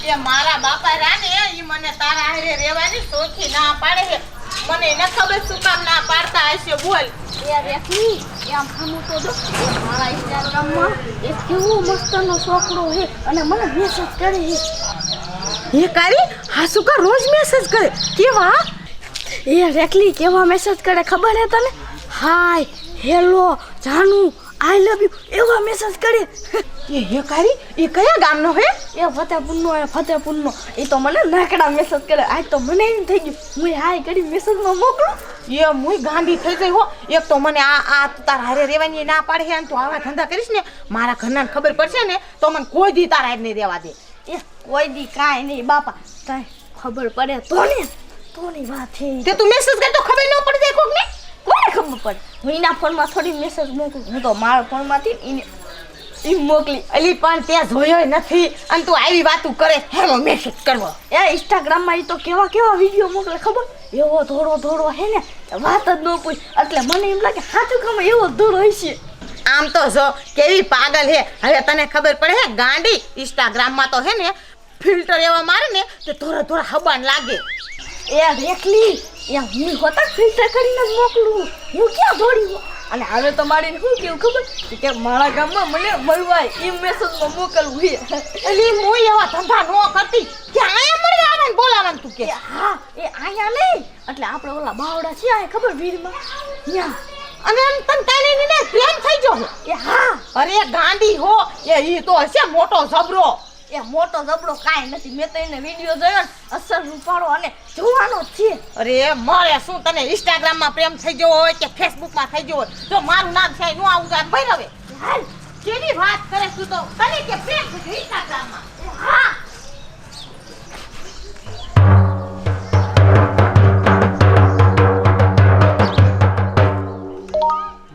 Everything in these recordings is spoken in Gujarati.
એ મારા બાપા રાને ઈ મને તારા હારે રહેવાની સોખી ના પાડે છે. મને ન ખબર શું કામ ના પાડતા હશે. બોલ એ રેખી એમ ખામું તો જો એ મારા ઇન્સ્ટાગ્રામમાં એ કેવો મસ્તનો છોકરો છે અને મને મેસેજ કરે છે. એ કારી હાસુ કા રોજ મેસેજ કરે કેવા? એ રેખલી કેવા મેસેજ કરે ખબર હે તને? હાય હેલો જાનુ આઈ લવ યુ એવા મેસેજ કરે. એ કારી એ કયા ગામનો હે? એ ફતેપુરનો એ તો મને નાકડા મેસેજ કરે. આજ તો મને એમ થઈ ગયું હું હાય કરી મેસેજમાં મોકલું. એ મુય ગાંડી થઈ ગઈ હો. એક તો મને આ તાર હારે રહેવાની ના પાડે છે અને તું આવા ધંધા કરીશ ને મારા ઘરનાને ખબર પડશે ને તો મને કોઈ દી તારા હારે નહીં રહેવા દે. એ કોઈ દી કાંઈ નહીં બાપા કાંઈ ખબર પડે તોની વાત છે. તે તું મેસેજ કર તો ખબર ન પડી જાય કોકને? કોને ખબર પડે? હું એના ફોનમાં થોડી મેસેજ મોકલું. હું તો મારા ફોનમાંથી ઈ મોકલી. અલી પણ તે જોયો નથી અને તું આવી વાતું કરે હેલો મેસેજ કરવો. એ ઇન્સ્ટાગ્રામમાં ઈ તો કેવા વિડીયો મોકલે ખબર? એવો ધોળો હે ને વાત જ ન પૂછ. એટલે મને એમ લાગે સાચું કામ એવો ધોળો હશે. આમ તો જો કેવી પાગલ હે. હવે તને ખબર પડે હે ગાંડી ઇન્સ્ટાગ્રામમાં તો હે ને ફિલ્ટર એવા મારે ને તે થોડા હબાન લાગે. એ રેખલી એ હું હોતા ફિલ્ટર કરીને જ મોકલું. હું ક્યાં દોડી અને હવે તો મારી શું કેવું ખબર કે મારા ગામમાં મને મળવા એ મેસેજમાં મોકલવું છે. એલી હું એવા ધંધા નો કરતી કે આયા મળવા આવે ને બોલાવાનું તું કે. હા એ આયા નહીં એટલે આપણે ઓલા બાવડા છે આ ખબર વીરમાં ત્યાં અને એમ તને કાઈ ને પ્રેમ થઈ ગયો હે. એ હા અરે ગાંડી હો એ ઈ તો હશે મોટો જબરો. એ મોટો જબરો કાંઈ નથી. મેં તો એને વિડીયો જોયો ને અસર રૂપાળો અને જોવાનો જ છે. અરે મારે શું તને ઇન્સ્ટાગ્રામમાં પ્રેમ થઈ ગયો હોય કે ફેસબુકમાં થઈ ગયો હોય જો મારું નામ છે નો આવું જાય ભૈરવે. હાલ કેવી વાત કરે તું તો તને કે પ્રેમ થઈ ગયો ઇન્સ્ટાગ્રામમાં? હા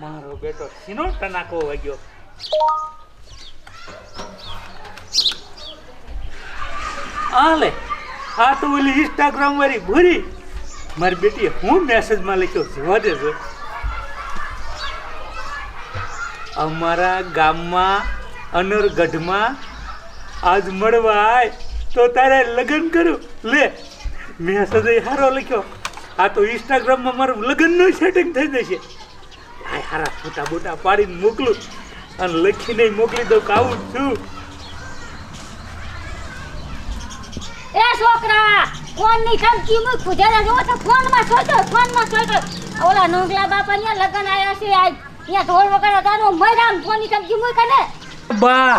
મારો બેટો સીનો ટનાકો વાગ્યો. આલે આ તો ઓલી ઇન્સ્ટાગ્રામ વાળી ભૂરી મારી બેટીએ હું મેસેજમાં લખ્યો જોવા દેજો. અમારા ગામમાં અનરગઢમાં આજ મળવા આય તો તારે લગ્ન કરું. લે મેસેજ હારો લખ્યો. આ તો ઇન્સ્ટાગ્રામમાં મારું લગ્નનું સેટિંગ થઈ જશે. આ હારા ફોટા બોટા પાડીને મોકલું અને લખીને મોકલી દઉં કે આવું છું. એ છોકરા ફોનની ધમકી મૂક. જરા જો તો ફોનમાં સોચો. ઓલા નોગલા બાપાના લગન આયા છે આજ. અહીંયા ઢોલ વગાડવા તારો મરામ ફોનની ધમકી મૂક ને. બા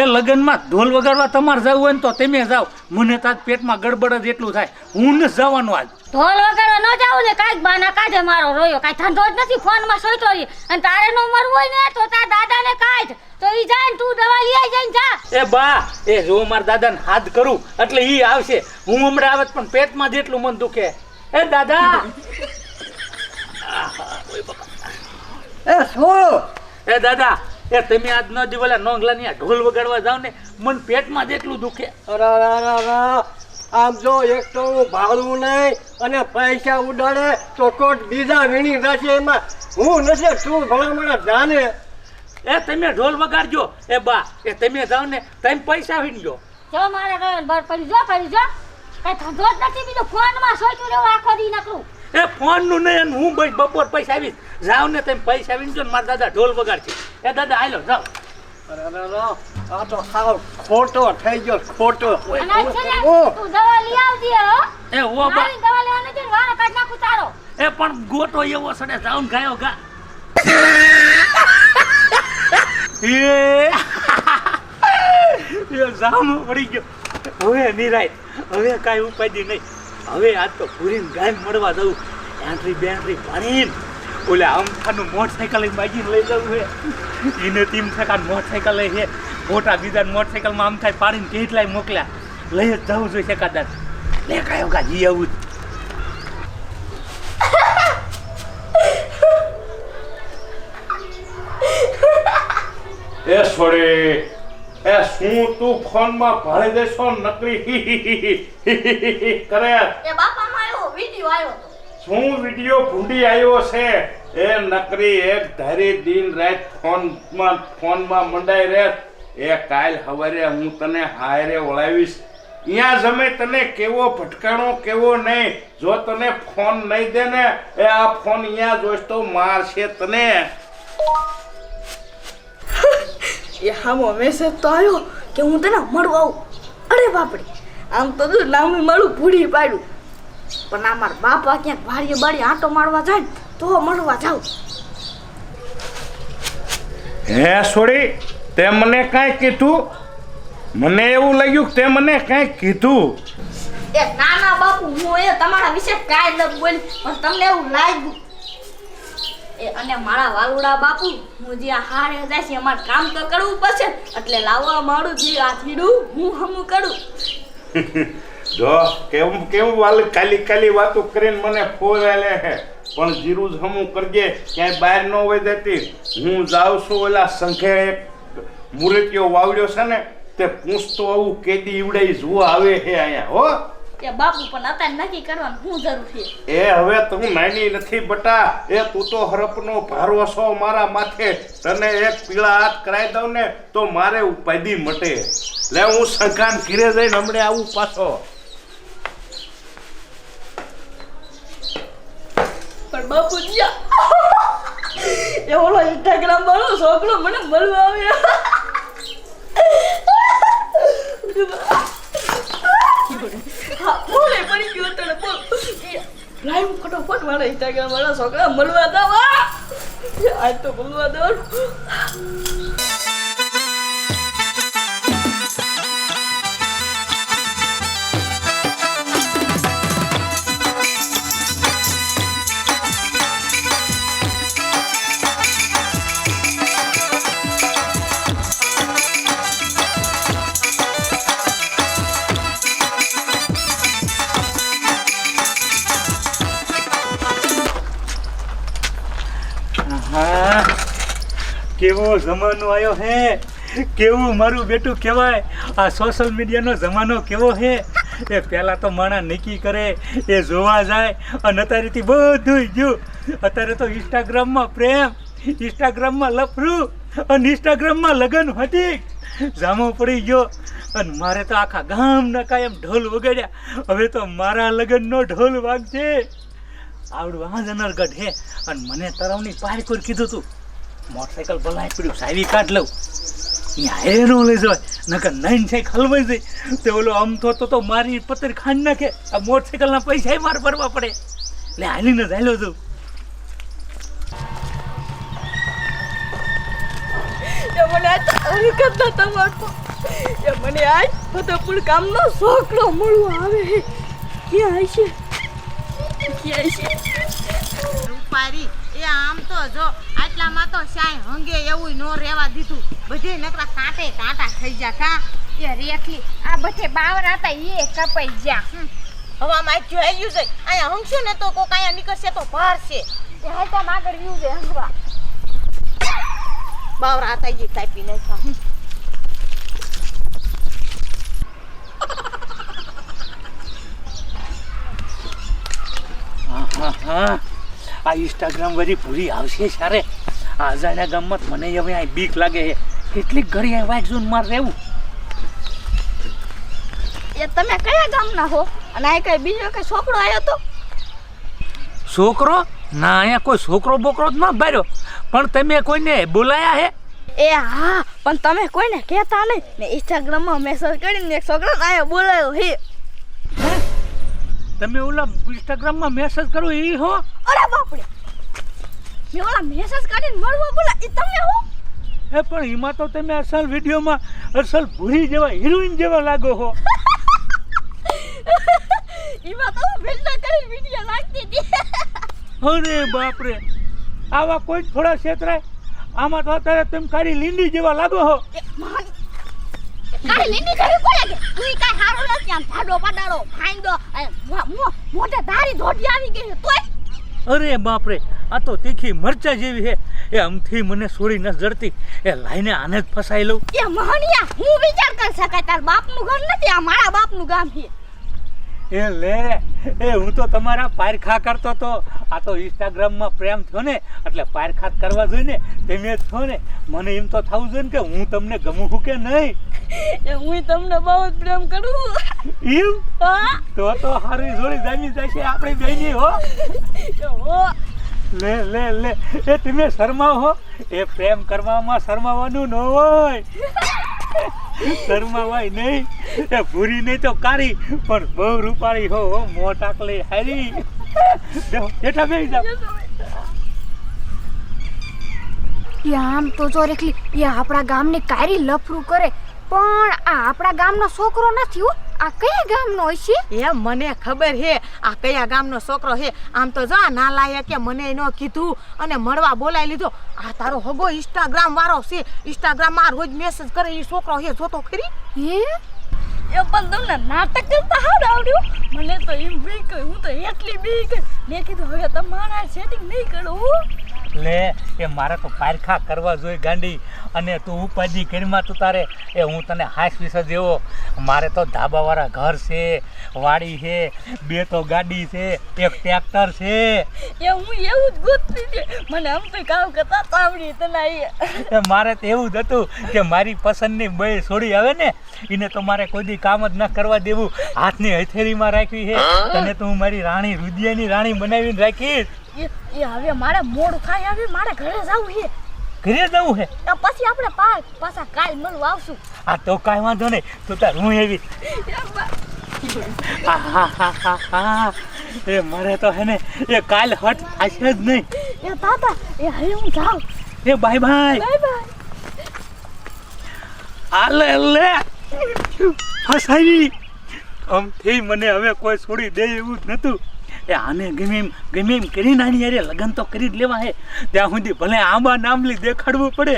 એ લગ્નમાં ઢોલ વગાડવા તમારે જવું હોય ને તો તમે જાઓ. મને તાજ પેટમાં ગડબડ જ એટલું થાય. હું ન જવાનું આજ. ઢોલ વગાડવા ન જાવું ને કાંઈક બાના કાઢે મારો રોયો. કાંઈ ધંધો જ નથી ફોનમાં સોચો અને તારે નો મરવું હોય ને તો તાર દાદાને કાઢ તો ઈ જાય ને તું દવા લઈ આવી જઈને જા. એ બા એ જો મારા દાદાને હાથ કરું એટલે ઈ આવશે. હું હમણાં આવત પણ પેટમાં જેટલું મન દુખે. એ દાદા એ શું? એ દાદા એ તમે આજ ન દિવલા નોંગલાની આ ઢોલ વગાડવા જાવ ને મન પેટમાં જેટલું દુખે. અરે આમ જો એક તો હું ભાડું નહીં અને પૈસા ઉડાડે તો કોટ બીજા વીણી જશે. એમાં હું નથી તું ભલામણ જાને. એ તમે ઢોલ વગાડજો. એ બા એ તમે જાવ ને તમે પૈસા વીણજો. જો મારે રોયો બર પડી જો. કાંઈ ધંધો જ નથી બીજો ફોનમાં સોચું રહેવું આખો દી નકરું. એ ફોન નું નહીં અને હું બસ બપોર પૈસા આવીશ. જાવ ને તમે પૈસા વીણજો ને મારા દાદા ઢોલ વગાડશે. એ દાદા હાલો જાઓ. અરે આ તો સાવ ખોટો થઈ ગયો ખોટો. અને આ છે ને તું દવા લઈ આવજે હો. એ ઓ બા મારી દવા લેવાની છે ને વાળા કાઢ નાખું તારો. એ પણ ગોટો એવો સડે જાઉન ગાયો ગા. એ જામ પડી ગયો. હવે નિરાય હવે કાંઈ ઉપાધી નહીં. હવે આજ તો પૂરીને ગાય મળવા જવું. એન્ટ્રી પાણીને ઓલે અમથાનું મોટરસાઇકલ બાજીને લઈ જવું છે. એને તીમ થકા મોટરસાઇકલ લઈ છે. મોટા બીજા મોટરસાઇકલમાં આમ થાય પાડીને કેટલાય મોકલ્યા. લઈ જ જવું જોઈએ કદાચ. લે ગાયો ગા જી આવું. એ છોડી એ શું તું ફોનમાં ભાળી દેશો નકરી કરે? એ બાપામાં આવ્યો વિડિયો આવ્યો તો. શું વિડિયો ભૂંડી આવ્યો છે? એ નકરી એક ધારી દિન રાત ફોનમાં મંડાઈ રહે. એ કાલ હવારે હું તને હાયરે ઓળાવીશ અહીંયા જમે તને કેવો ભટકાણો કેવો નહીં. જો તને ફોન નહીં દે ને એ આ ફોન અહીંયા જોઈશ તો મારશે તને. એ હામો મેસેજ તો આવ્યો કે હું તને મળવા આવું. અરે બાપડી, આમ તો જો નામી મળું ભૂડી પાડ્યું, પણ આ મારા બાપા ક્યાંક વાડીએ બાડીએ આંટો મારવા જાય ને તો મળવા જાઉં. હે છોડી, તે મને કાંઈ કીધું? મને એવું લાગ્યું કે તે મને કાંઈ કીધું. એ નાના બાપુ, હું એ તમારા વિશે કાંઈ ન બોલી, પણ તમને એવું લાગ્યું. એ અને મારા વાલુડા બાપુ, હું જે આ હારે જાય છે અમારે કામ તો કરવું પડશે, એટલે લાવવા માંડું જે આ થીડું હું હમું કરું. જો કેવું કેવું વાલ કાલી વાતો કરીને મને ફોરાલે હે, પણ જીરું જ હમું કરજે, ક્યાંય બહાર ન હોય જતી. હું જાઉં છું ઓલા સંઘે એક મૂર્તિઓ વાવડ્યો છે ને, તે પૂછતો આવું કેદી ઈવડાઈ જોવા આવે છે અહીંયા. હો એ બાપુ, પણ અત્યારે નક્કી કરવાનું શું જરૂર છે? એ હવે તું નાની નથી બટા, એ તું તો હરપનો ભારો છો મારા માથે. તને એક પીળા હાથ કરાવી દઉં ને તો મારે ઉપાધિ મટે. લે હું સંઘાન ઘીરે જઈને હમણે આવું પાછો. પણ બાપુજી, એ ઓલો ઇન્સ્ટાગ્રામ વાળો છોકરો મને મળવા આવ્યો. હા, બોલે પડી ગયો તને બોલ. લાઈવ ફટોફટ વાળા ઇન્સ્ટાગ્રામ વાળા છોકરા મળવા દો. આજ તો મળવા દો. હા, કેવો જમાનો આવ્યો હે, કેવું મારું બેટું કહેવાય. આ સોશિયલ મીડિયાનો જમાનો કેવો હે. એ પહેલાં તો માણસ નક્કી કરે, એ જોવા જાય, અને અત્યારેથી બધું ગયું. અત્યારે તો ઇન્સ્ટાગ્રામમાં પ્રેમ, ઇન્સ્ટાગ્રામમાં લફરું, અને ઇન્સ્ટાગ્રામમાં લગ્ન હતી જામો પડી ગયો. અને મારે તો આખા ગામના કાયમ ઢોલ વગાડ્યા. હવે તો મારા લગ્નનો ઢોલ વાગશે. આવડું આ જનરગઢ હે, અને મને તરવની પાર કોઈ કીધું તું મોટરસાઇકલ ભલાઈ પડ્યું સાવી કાઢ લઉં. અહીંયા હેરો લઈ જવાય, નકર નાઈન સાઈક હલવાઈ જાય. તે ઓલો આમ તો મારી પતર ખાંડ નાખે. આ મોટરસાઇકલના પૈસા મારે ભરવા પડે, એટલે હાલીને જ હાલ્યો જવું. મને આજ હરકત ન તમારતો. એ મને આજ ફતેપુર ગામનો છોકરો મળવા આવે. ક્યાં હશે? રૂપારી, એ આમ તો જો આટલામાં તો શાય હંગે એવું નો રહેવા દીધું. બધે નકરા કાંટા થઈ જા. કા એ રેખલી, આ બધે બાવરા હતા એ કપાઈ ગયા. હવામાં આખ્યું આવ્યું છે. અહીંયા હંગશું ને તો કોક અહીંયા નીકળશે તો ભાર છે. એ હાઈતા આગળ વ્યૂ છે હંગવા. બાવરા હતા એ કાપી નાખ્યા. હા, આ ઇન્સ્ટાગ્રામ વાળી પૂરી આવશે સારે. આ અજાણ્યા ગામમાં મને હવે આ બીક લાગે છે. કેટલીક ઘડી આ વાઇટ ઝોન માં રહેવું. એ તમે કયા ગામના હો? અને આ કઈ બીજો કઈ છોકરો આવ્યો તો? છોકરો ના, અહીંયા કોઈ છોકરો બોકરો જ ન ભર્યો, પણ તમે કોઈને બોલાયા હે? એ હા, પણ તમે કોઈને કહેતા નહીં ને ઇન્સ્ટાગ્રામમાં મેસેજ કરીને એક છોકરાને આયો બોલાયો હે. તમે ઓલા ઇન્સ્ટાગ્રામમાં મેસેજ કરો એ હો? અરે બાપરે, મેં ઓલા મેસેજ કરીને મળવા બોલા એ તમે હો? એ પણ એમાં તો તમે અસલ વિડીયોમાં અસલ ભૂરી જેવા હિરોઈન જેવા લાગો હો. એમાં તો ફિલ્ટર કરીને વિડિયો નાખતી હતી. અરે બાપરે, આવા કોઈ થોડા ક્ષેત્રાય. આમાં તો અત્યારે તમે કાળી લીંડી જેવા લાગો હો. કાઈ લીંડી કરી કોલે કે તું કાઈ હારો નથી. આમ ધાડો પાડાડો ફાઈંદો મોઢે ધારી ધોટી આવી ગઈ છે તોય. અરે બાપરે, આ તો તીખી મરચા જેવી છે. એ આમથી મને છોડી ન જડતી. એ લાઈને આને જ ફસાઈ લઉં. એ મહણિયા, હું વિચાર કરી શકાય તાર બાપનું ઘર નથી, આ મારા બાપનું ગામ છે. એ લે હું તો તમારા પારખા કરતો તો. આ તો ઇન્સ્ટાગ્રામમાં પ્રેમ થયો ને એટલે પારખા કરવા જોઈએ ને. તમે છો ને મને એમ તો થવું જોઈએ ને કે હું તમને ગમું છું કે નહીં. હું તમને બહુ જ પ્રેમ કરું. એમ તો હારી જોડી જામી જશે આપણી બેની હો. લે લે લે એ તમે શરમાવ હો. એ પ્રેમ કરવામાં શરમાવાનું ન હોય. શરમાવાય નહીં. એ ભૂરી નહીં તો કારી પણ બહુ રૂપાળી હો. મોટાકલી હારી. બેઠા બેસી જાઓ. આમ તો જો રેખલી એ આપણા ગામની કારી લફરું કરે પણ આ આપણા ગામનો છોકરો નથી હો. આ કયા ગામનો હશે? એ મને ખબર હે આ કયા ગામનો છોકરો હે. આમ તો જો નાલાયક કે મને ન કીધું અને મળવા બોલાવી લીધો. આ તારો હગો ઇન્સ્ટાગ્રામ વાળો છે. ઇન્સ્ટાગ્રામ માં રોજ મેસેજ કરે એ છોકરો હે. જોતો ખરી એ પણ તમને નાટક કરતા હાડ આવડ્યું. મને તો એમ બી કહ્યું. હું તો એટલી બી કહી મેં કીધું હવે તમારા સેટિંગ નહીં કરું. લે એ મારે તો પારખા કરવા જોઈએ ગાંડી. અને તું ઉપાધિ કરીમાં તું તારે હું તને હાશ વિશે જેવો. મારે તો ધાબાવાળા ઘર છે, વાડી છે, 2 તો ગાડી છે, 1 ટ્રેક્ટર છે. હું એવું જ ગોતતી છે. મને આમ તો કામ કરતા આવડી તને. મારે તો એવું જ હતું કે મારી પસંદની બે છોડી આવે ને એને તો મારે કોઈ દી કામ જ ન કરવા દેવું. હાથની હથેળીમાં રાખવી છે. તને તો હું મારી રાણી રુદિયાની રાણી બનાવીને રાખીશ. એ હવે મારે મોડું થાય. હવે મારે ઘરે જવું છે. ઘરે જવું છે પછી આપણે પાછા કાલ મળવા આવશું. આ તો કાંઈ વાંધો નહીં. તું તાર હું એવી એ મારે તો હે ને એ કાલ હટ થશે જ નહીં. એ તાતા એ હવે હું જાઉં. એ બાય બાય. Bye bye. આલે લે ફસાવી. આમથી મને હવે કોઈ છોડી દે એવું જ નતું. એ આને ગમે એમ કરી નાની યાર લગ્ન તો કરી જ લેવા હે. ત્યાં સુધી ભલે આંબા નામલી દેખાડવું પડે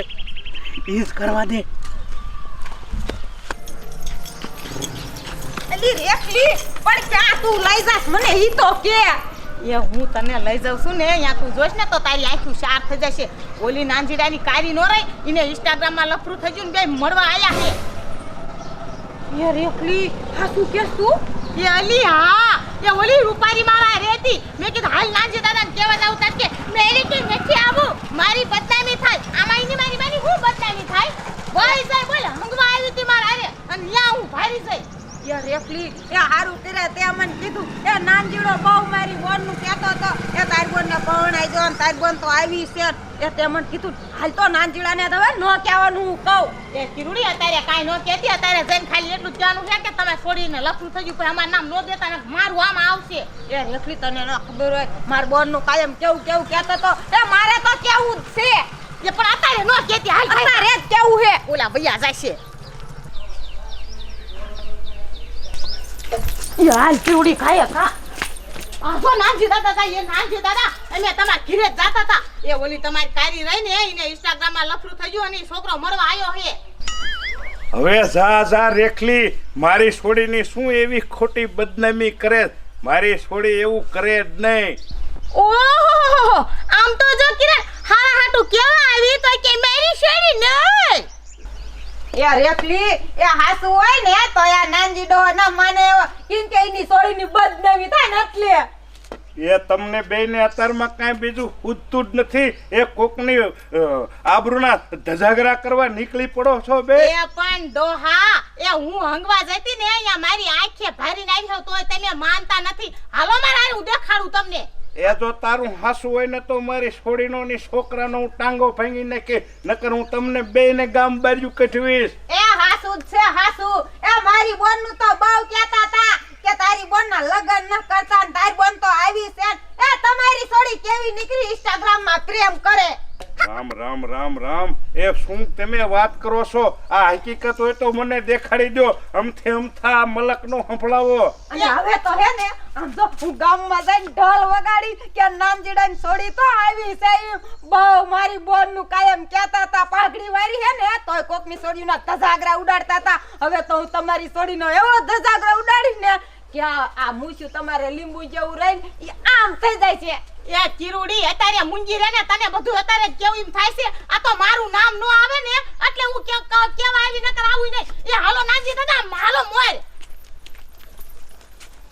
એ જ કરવા દે. અલી રેખલી પણ ક્યાં તું લઈ જાસ મને ઈ તો કે. એ હું તને લઈ જાઉં છું ને અહીંયા તું જોઈશ ને તો તારી આંખું શાર થઈ જશે. ઓલી નાંજીડાની કારી નો રહી એને ઇન્સ્ટાગ્રામ માં લફરું થઈ ગયું ને બે મળવા આયા હે. એ રેખલી હા શું કેસ તું? એ અલી હા એ ઓલી રૂપારી મારા રહેતી. મેં કીધું હાલ નાંજી દાદાને કહેવા જાઉં તાર કે મેરી કે નથી આવું. મારી બદનામી થાય. આમાં એની મારી મારી હું બદનામી થાય? ભાઈ સાહેબ બોલે હંગવા આવી હતી મારા હારે અને ન્યા હું ભારી જઈ. એ રેખલી એ હારું કરે તે મને કીધું એ નાનજીડો બહુ મારી બોનનું કહેતો હતો એ તારી બોનને પરણાઈ જો ને તારી બોન તો આવી છે. એ તે મને કીધું હાલ તો નાનજીડાને હવે ન કહેવાનું હું કહું. એ કિરુડી અત્યારે કાંઈ ન કહેતી. અત્યારે જઈને ખાલી એટલું જ કહેવાનું છે કે તમે છોડીને લફરું થઈ ગયું પણ અમારું નામ ન દેતા ને મારું આમાં આવશે. એ રેખલી તને ન ખબર હોય મારા બોનનું કાયમ કેવું કહેતો હતો. એ મારે તો કેવું જ છે. એ પણ અત્યારે ન કહેતી. હાલ અત્યારે જ કેવું છે. ઓલા ભૈયા જાય છે. યાર ચૂડી ખાય ખા. આ જો નાનજી દાદા થાય. એ નાનજી દાદા અમે તમારા ઘરે જ જાતા હતા. એ ઓલી તમારી કારી રહી ને એને ઇન્સ્ટાગ્રામ માં લફરું થઈ ગયું અને ઈ છોકરો મળવા આવ્યો હે. હવે જા રેખલી મારી છોડીની શું એવી ખોટી બદનામી કરે. મારી છોડી એવું કરે જ નહીં. ઓહો આમ તો જો કિરણ હારા હાટુ કેવા આવી તો કે મારી છોડી નહીં. એ રેખલી એ હાસુ હોય ને તો યા નાનજી ડો ન માને કેમ કે એની છોડીની બદનામી થાય ને એટલે. એ તમને બેયને અત્યારમાં કાંઈ બીજું પૂછતું જ નથી. એ કોકની આબરૂના ધજાગરા કરવા નીકળી પડો છો બે. એ પણ ડોહા એ હું હંગવા જતી ને અહીંયા મારી આંખે ભારીને આવ્યો તોય તમે માનતા નથી. હાલો મારા હું દેખાડું તમને. એ જો તારું હાસું હોય ને તો મારી છોડીનો ની છોકરાનો હું ટાંગો ભાંગી નાખી. નકર હું તમને બેયને ગામ બાજુ કઠવીશ. એ હાસુ છે હાસુ. એ મારી બોન નું તો બહુ કહેતા હતા કે તારી બોન ના લગન ન કરતા ને તારી બોન તો આવી છે. એ તમારી છોડી કેવી નીકળી ઇન્સ્ટાગ્રામ માં પ્રેમ કરે. રામ રામ રામ રામ. એ શું તમે વાત કરો છો? આ હકીકત હોય તો મને દેખાડી દો. અમથા મલક નો સંભળાવો. અને હવે તો હે ને આમ તો હું ગામમાં જઈને ઢોલ વગાડી કે નાનજીડાની છોડી તો આવી છે. બહુ મારી બોન નું કાયમ કહેતા હતા પાઘડી વાળી હે ને તોય કોકની છોડીના ધજાગરા ઉડાડતા હતા. હવે તો હું તમારી છોડીનો એવો ધજાગરા ઉડાડીશ ને કે આ મૂછું તમારે લીંબુ જેવું રહીને ઈ આમ થઈ જાય છે. એ ચીરુડી અત્યારે મુંજી રે ને તને બધું અત્યારે કેવું એમ થાય છે. આ તો મારું નામ નો આવે ને એટલે હું કેવા આવી નકર આવું નહીં. એ